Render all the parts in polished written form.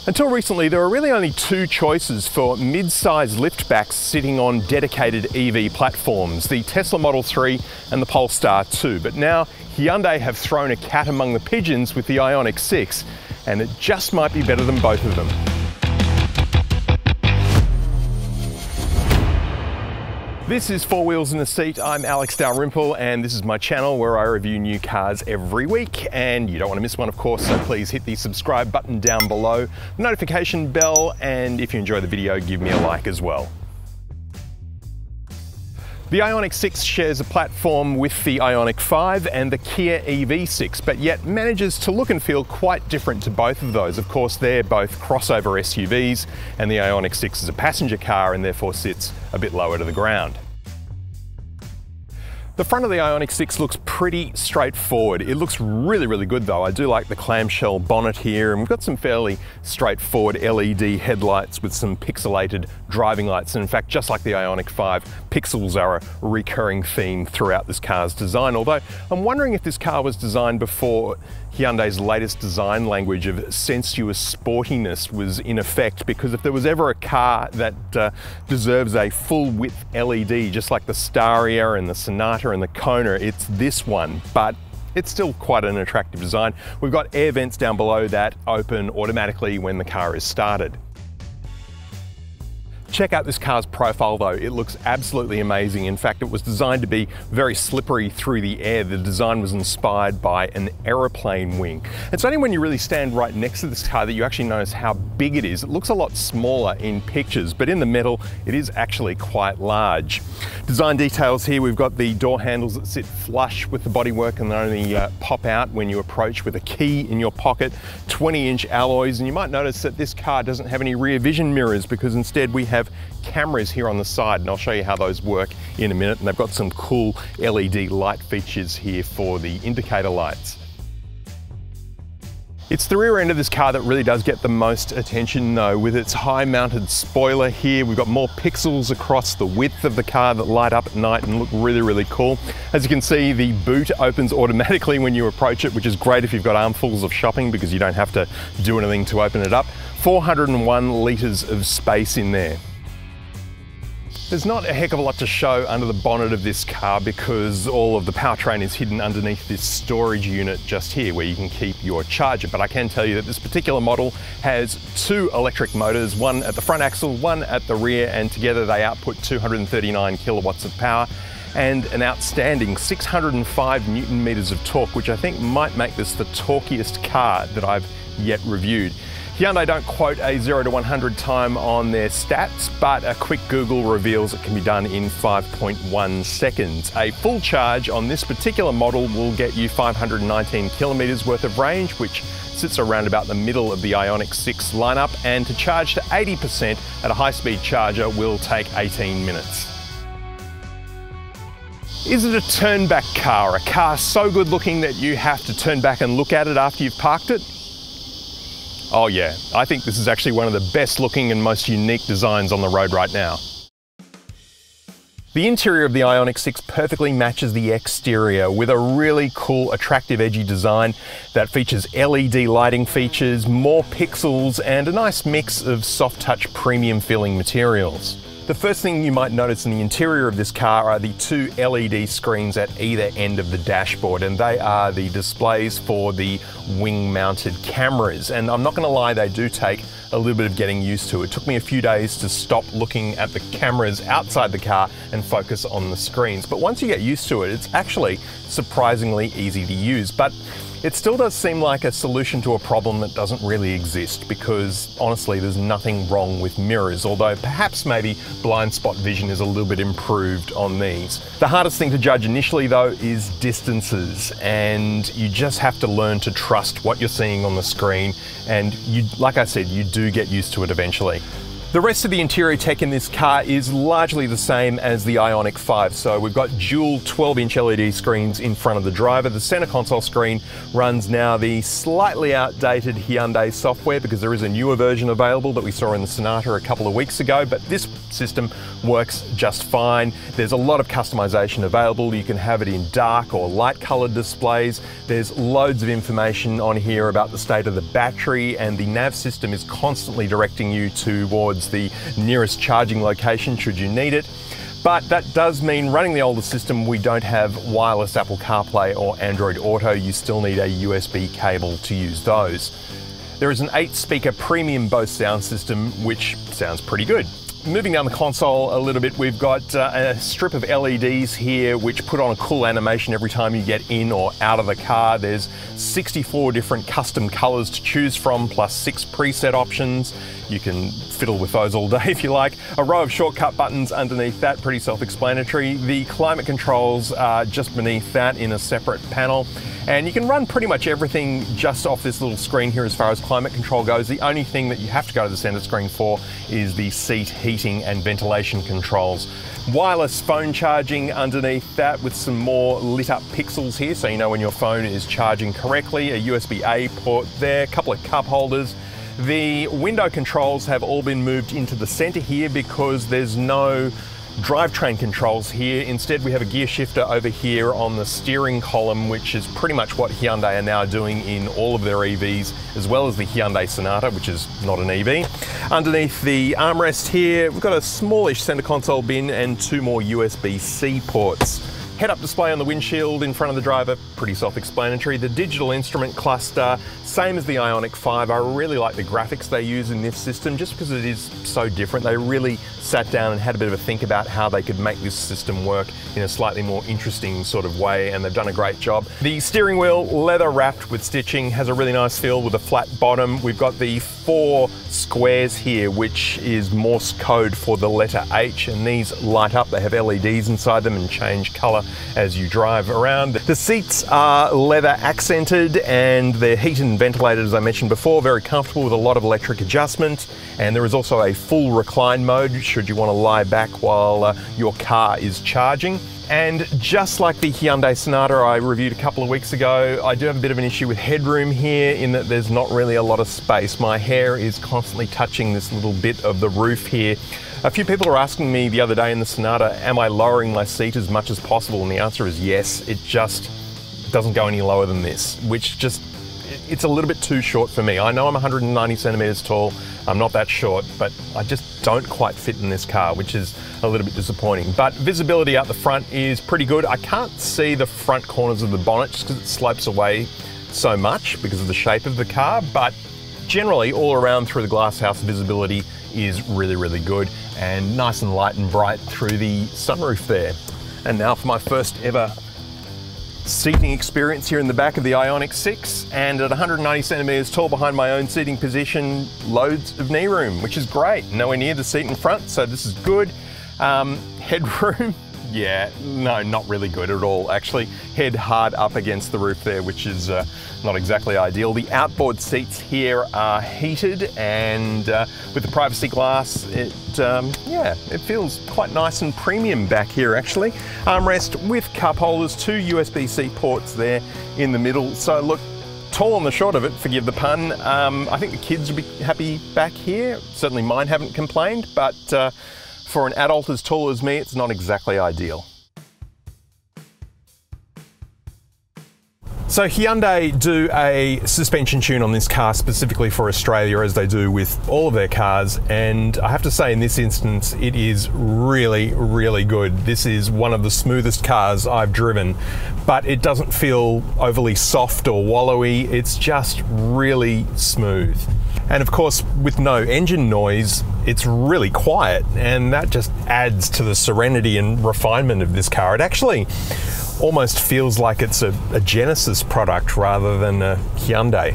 Until recently, there were really only two choices for mid-size liftbacks sitting on dedicated EV platforms, the Tesla Model 3 and the Polestar 2. But now Hyundai have thrown a cat among the pigeons with the Ioniq 6, and it just might be better than both of them. This is Four Wheels in a Seat. I'm Alex Dalrymple, and this is my channel where I review new cars every week. And you don't want to miss one, of course, so please hit the subscribe button down below, the notification bell, and if you enjoy the video, give me a like as well. The Ioniq 6 shares a platform with the Ioniq 5 and the Kia EV6, but yet manages to look and feel quite different to both of those. Of course, they're both crossover SUVs, and the Ioniq 6 is a passenger car and therefore sits a bit lower to the ground. The front of the Ioniq 6 looks pretty straightforward. It looks really good though. I do like the clamshell bonnet here, and we've got some fairly straightforward LED headlights with some pixelated driving lights. And in fact, just like the Ioniq 5, pixels are a recurring theme throughout this car's design. Although I'm wondering if this car was designed before Hyundai's latest design language of sensuous sportiness was in effect, because if there was ever a car that deserves a full width LED, just like the Staria and the Sonata and the Kona, it's this one. But it's still quite an attractive design. We've got air vents down below that open automatically when the car is started. Check out this car's profile though, it looks absolutely amazing. In fact, it was designed to be very slippery through the air. The design was inspired by an aeroplane wing. It's only when you really stand right next to this car that you actually notice how big it is. It looks a lot smaller in pictures, but in the metal, it is actually quite large. Design details here, we've got the door handles that sit flush with the bodywork and they only pop out when you approach with a key in your pocket, 20-inch alloys, and you might notice that this car doesn't have any rear vision mirrors because instead we have cameras here on the side, and I'll show you how those work in a minute. And they've got some cool LED light features here for the indicator lights. It's the rear end of this car that really does get the most attention though. With its high mounted spoiler here, we've got more pixels across the width of the car that light up at night and look really cool. As you can see, the boot opens automatically when you approach it, which is great if you've got armfuls of shopping because you don't have to do anything to open it up. 401 litres of space in there. There's not a heck of a lot to show under the bonnet of this car because all of the powertrain is hidden underneath this storage unit just here where you can keep your charger. But I can tell you that this particular model has two electric motors, one at the front axle, one at the rear, and together they output 239 kilowatts of power and an outstanding 605 Newton meters of torque, which I think might make this the torquiest car that I've yet reviewed. Hyundai don't quote a 0 to 100 time on their stats, but a quick Google reveals it can be done in 5.1 seconds. A full charge on this particular model will get you 519 kilometers worth of range, which sits around about the middle of the Ioniq 6 lineup, and to charge to 80% at a high-speed charger will take 18 minutes. Is it a turn-back car? A car so good looking that you have to turn back and look at it after you've parked it? Oh yeah, I think this is actually one of the best looking and most unique designs on the road right now. The interior of the Ioniq 6 perfectly matches the exterior with a really cool, attractive, edgy design that features LED lighting features, more pixels, and a nice mix of soft touch premium feeling materials. The first thing you might notice in the interior of this car are the two LED screens at either end of the dashboard, and they are the displays for the wing-mounted cameras. And I'm not going to lie, they do take a little bit of getting used to. It took me a few days to stop looking at the cameras outside the car and focus on the screens. But once you get used to it, it's actually surprisingly easy to use. But it still does seem like a solution to a problem that doesn't really exist, because honestly there's nothing wrong with mirrors, although perhaps maybe blind spot vision is a little bit improved on these. The hardest thing to judge initially though is distances, and you just have to learn to trust what you're seeing on the screen, and like I said, you do get used to it eventually. The rest of the interior tech in this car is largely the same as the Ioniq 5. So we've got dual 12-inch LED screens in front of the driver. The center console screen runs now the slightly outdated Hyundai software because there is a newer version available that we saw in the Sonata a couple of weeks ago, but this system works just fine. There's a lot of customization available. You can have it in dark or light colored displays. There's loads of information on here about the state of the battery, and the nav system is constantly directing you towards the nearest charging location should you need it. But that does mean running the older system, we don't have wireless Apple CarPlay or Android Auto. You still need a USB cable to use those. There is an 8-speaker premium Bose sound system, which sounds pretty good. Moving down the console a little bit, we've got a strip of LEDs here which put on a cool animation every time you get in or out of the car. There's 64 different custom colors to choose from, plus 6 preset options. You can fiddle with those all day if you like. A row of shortcut buttons underneath that, pretty self-explanatory. The climate controls are just beneath that in a separate panel. And you can run pretty much everything just off this little screen here as far as climate control goes. The only thing that you have to go to the center screen for is the seat heating and ventilation controls. Wireless phone charging underneath that with some more lit up pixels here so you know when your phone is charging correctly. A USB-A port there, a couple of cup holders. The window controls have all been moved into the center here because there's no drivetrain controls here. Instead, we have a gear shifter over here on the steering column, which is pretty much what Hyundai are now doing in all of their EVs, as well as the Hyundai Sonata, which is not an EV. Underneath the armrest here, we've got a smallish center console bin and 2 more USB-C ports. Head-up display on the windshield in front of the driver, pretty self-explanatory. The digital instrument cluster, same as the Ioniq 5. I really like the graphics they use in this system just because it is so different. They really sat down and had a bit of a think about how they could make this system work in a slightly more interesting sort of way, and they've done a great job. The steering wheel, leather wrapped with stitching, has a really nice feel with a flat bottom. We've got the 4 squares here, which is Morse code for the letter H, and these light up. They have LEDs inside them and change color as you drive around. The seats are leather accented and they're heated and ventilated, as I mentioned before, very comfortable with a lot of electric adjustment. And there is also a full recline mode should you want to lie back while your car is charging. And just like the Hyundai Sonata I reviewed a couple of weeks ago, I do have a bit of an issue with headroom here in that there's not really a lot of space. My hair is constantly touching this little bit of the roof here. A few people were asking me the other day in the Sonata, am I lowering my seat as much as possible? And the answer is yes. It just doesn't go any lower than this, which just, it's a little bit too short for me. I know I'm 190 centimeters tall. I'm not that short, but I just don't quite fit in this car, which is a little bit disappointing. But visibility out the front is pretty good. I can't see the front corners of the bonnet just because it slopes away so much because of the shape of the car, but generally all around through the glasshouse visibility is really, really good and nice and light and bright through the sunroof there. And now for my first ever seating experience here in the back of the Ioniq 6, and at 190 centimeters tall behind my own seating position, loads of knee room, which is great. Nowhere near the seat in front, so this is good. Headroom, yeah, no, not really good at all, actually. Head hard up against the roof there, which is not exactly ideal. The outboard seats here are heated, and with the privacy glass, yeah, it feels quite nice and premium back here, actually. Armrest with cup holders, 2 USB-C ports there in the middle. So look, tall on the short of it, forgive the pun. I think the kids will be happy back here. Certainly mine haven't complained, but for an adult as tall as me, it's not exactly ideal. So Hyundai do a suspension tune on this car specifically for Australia, as they do with all of their cars, and I have to say in this instance it is really, really good. This is one of the smoothest cars I've driven, but it doesn't feel overly soft or wallowy. It's just really smooth. And of course, with no engine noise, it's really quiet, and that just adds to the serenity and refinement of this car. It actually almost feels like it's a Genesis product rather than a Hyundai.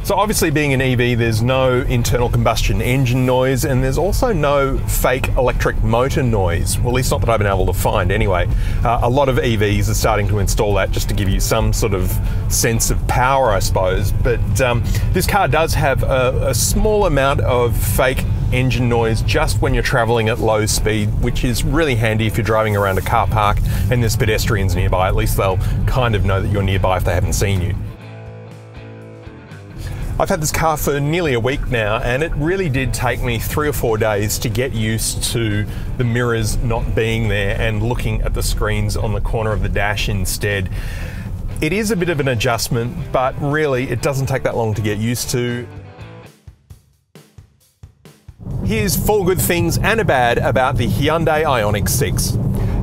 So So obviously being an EV, there's no internal combustion engine noise, and there's also no fake electric motor noise. Well, at least not that I've been able to find anyway. A lot of EVs are starting to install that just to give you some sort of sense of power, I suppose. But this car does have a small amount of fake engine noise just when you're traveling at low speed, which is really handy if you're driving around a car park and there's pedestrians nearby. At least they'll kind of know that you're nearby if they haven't seen you. I've had this car for nearly a week now, and it really did take me 3 or 4 days to get used to the mirrors not being there and looking at the screens on the corner of the dash instead. It is a bit of an adjustment, but really it doesn't take that long to get used to. Here's 4 good things and a bad about the Hyundai Ioniq 6.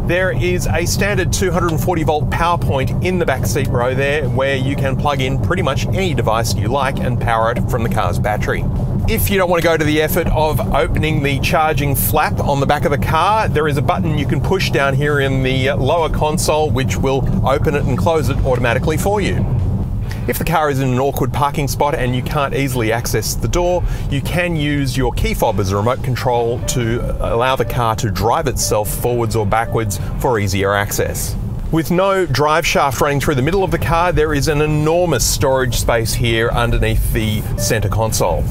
There is a standard 240 volt power point in the back seat row there, where you can plug in pretty much any device you like and power it from the car's battery. If you don't want to go to the effort of opening the charging flap on the back of the car, there is a button you can push down here in the lower console which will open it and close it automatically for you. If the car is in an awkward parking spot and you can't easily access the door, you can use your key fob as a remote control to allow the car to drive itself forwards or backwards for easier access. With no drive shaft running through the middle of the car, there is an enormous storage space here underneath the center console.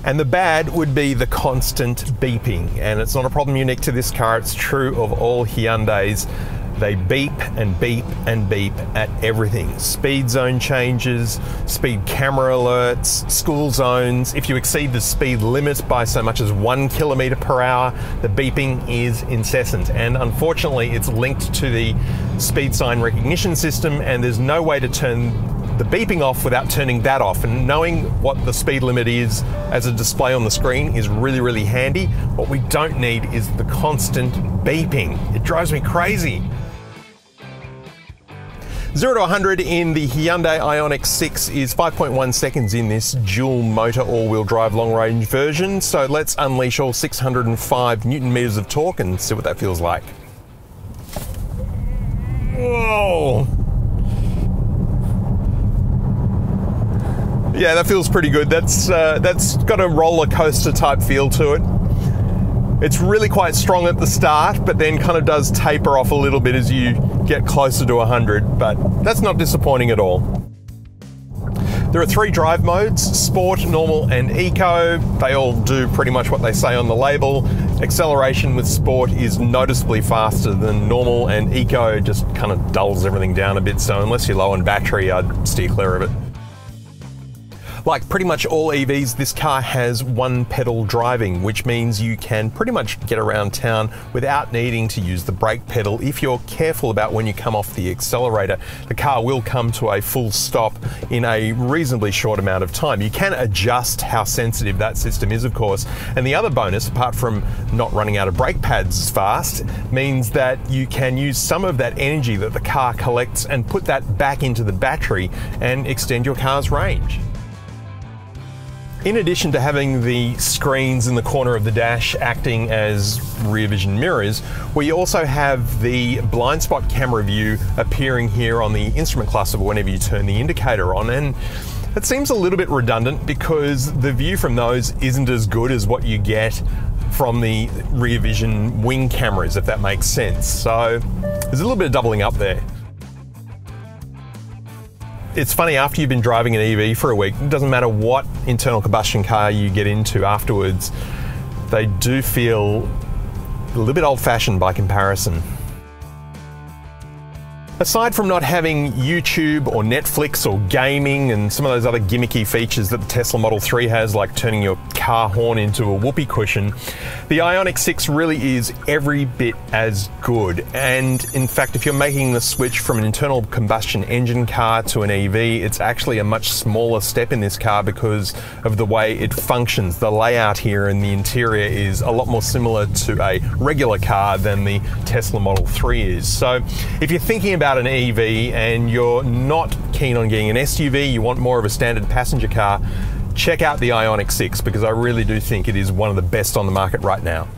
And the bad would be the constant beeping. And it's not a problem unique to this car, it's true of all Hyundais. They beep and beep and beep at everything. Speed zone changes, speed camera alerts, school zones. If you exceed the speed limit by so much as 1 kilometer per hour, the beeping is incessant. And unfortunately, it's linked to the speed sign recognition system, and there's no way to turn the beeping off without turning that off. And knowing what the speed limit is as a display on the screen is really, really handy. What we don't need is the constant beeping. It drives me crazy. 0 to 100 in the Hyundai Ioniq 6 is 5.1 seconds in this dual motor all-wheel drive long-range version. So let's unleash all 605 Newton meters of torque and see what that feels like. Whoa! Yeah, that feels pretty good. That's got a roller coaster type feel to it. It's really quite strong at the start, but then kind of does taper off a little bit as you get closer to 100, but that's not disappointing at all. There are 3 drive modes: Sport, Normal and Eco. They all do pretty much what they say on the label. Acceleration with Sport is noticeably faster than Normal, and Eco just kind of dulls everything down a bit, so unless you're low on battery, I'd steer clear of it. Like pretty much all EVs, this car has one pedal driving, which means you can pretty much get around town without needing to use the brake pedal. If you're careful about when you come off the accelerator, the car will come to a full stop in a reasonably short amount of time. You can adjust how sensitive that system is, of course. And the other bonus, apart from not running out of brake pads as fast, means that you can use some of that energy that the car collects and put that back into the battery and extend your car's range. In addition to having the screens in the corner of the dash acting as rear vision mirrors, we also have the blind spot camera view appearing here on the instrument cluster whenever you turn the indicator on. And it seems a little bit redundant because the view from those isn't as good as what you get from the rear vision wing cameras, if that makes sense. So there's a little bit of doubling up there. It's funny, after you've been driving an EV for a week, it doesn't matter what internal combustion car you get into afterwards, they do feel a little bit old-fashioned by comparison. Aside from not having YouTube or Netflix or gaming and some of those other gimmicky features that the Tesla Model 3 has, like turning your car horn into a whoopee cushion, the Ioniq 6 really is every bit as good. And in fact, if you're making the switch from an internal combustion engine car to an EV, it's actually a much smaller step in this car because of the way it functions. The layout here in the interior is a lot more similar to a regular car than the Tesla Model 3 is. So if you're thinking about an EV and you're not keen on getting an SUV, you want more of a standard passenger car, check out the Ioniq 6 because I really do think it is one of the best on the market right now.